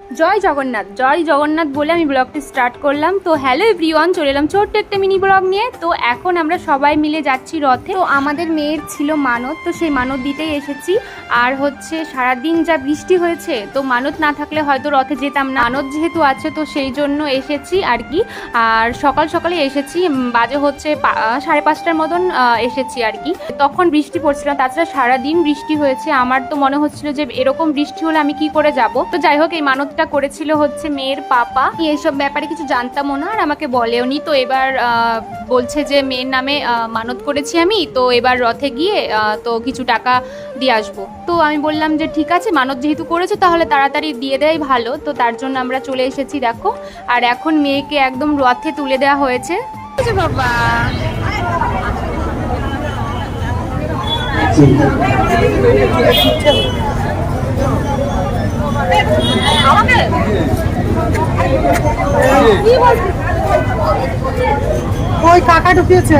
জয় জগন্নাথ, জয় জগন্নাথ বলে আমি ব্লগটি স্টার্ট করলাম। তো হ্যালো এভরিওয়ান, চলে এলাম ছোট্ট একটা মিনি ব্লগ নিয়ে। তো এখন আমরা সবাই মিলে যাচ্ছি রথে। তো আমাদের মেয়ের ছিল মানত, তো সেই মানত দিতেই এসেছি। আর হচ্ছে সারাদিন যা বৃষ্টি হয়েছে, তো মানত না থাকলে হয়তো রথে যেতাম না। মানত যেহেতু আছে তো সেই জন্য এসেছি আর কি। আর সকাল সকালে এসেছি, বাজে হচ্ছে 5:30টার মতন এসেছি আর কি। তখন বৃষ্টি পড়ছিল, তাছাড়া সারাদিন বৃষ্টি হয়েছে। আমার তো মনে হচ্ছিল যে এরকম বৃষ্টি হলে আমি কি করে যাব। তো যাই হোক, এই মানতটা করেছিল হচ্ছে মেয়ের পাপা। এইসব ব্যাপারে কিছু জানতামও না আর আমাকে বলেওনি। তো এবার বলছে যে মেয়ের নামে মানত করেছি আমি, তো এবার রথে গিয়ে তো কিছু টাকা দিয়ে আসবো। তো আমি বললাম যে ঠিক আছে, মানত যেহেতু করেছে তাহলে তাড়াতাড়ি দিয়ে দেয় ভালো। তো তার জন্য আমরা চলে এসেছি দেখো। আর এখন মেয়েকে একদম রথে তুলে দেওয়া হয়েছে। বাবা ওই কাকা ঢুকিয়েছে।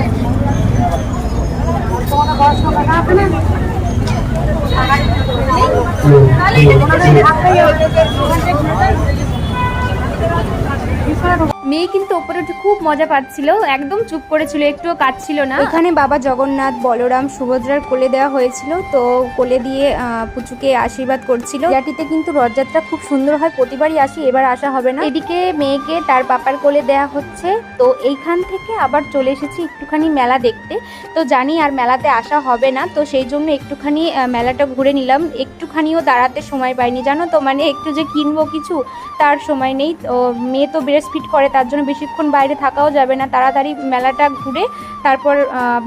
মেয়ে কিন্তু ওপরে উঠে খুব মজা পাচ্ছিল, একদম চুপ করেছিল, একটুও কাঁদছিল না। এখানে বাবা জগন্নাথ, বলরাম, সুভদ্রার কোলে দেওয়া হয়েছিল। তো কোলে দিয়ে পুচুকে আশীর্বাদ করছিল। জাটিতে কিন্তু রথযাত্রা খুব সুন্দর হয়, প্রতিবারই আসি, এবার আসা হবে না। এদিকে মেয়েকে তার পাপার কোলে দেওয়া হচ্ছে। তো এইখান থেকে আবার চলে এসেছি একটুখানি মেলা দেখতে। তো জানি আর মেলাতে আসা হবে না, তো সেই জন্য একটুখানি মেলাটা ঘুরে নিলাম। একটুখানিও দাঁড়াতে সময় পাইনি জানো তো, মানে একটু যে কিনবো কিছু তার সময় নেই। তো মেয়ে তো ব্রেস্ট ফিট করে, তার জন্য বেশিক্ষণ বাইরে থাকাও যাবে না। তাড়াতাড়ি মেলাটা ঘুরে তারপর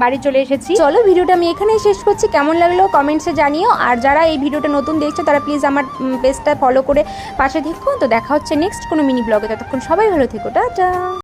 বাড়ি চলে এসেছি। চলো, ভিডিওটা আমি এখানেই শেষ করছি। কেমন লাগলো কমেন্টসে জানিও। আর যারা এই ভিডিওটা নতুন দেখছো তারা প্লিজ আমার পেজটা ফলো করে পাশে থেকো। তো দেখা হচ্ছে নেক্সট কোনো মিনি ব্লগে। ততক্ষণ সবাই ভালো থেকো, টাটা।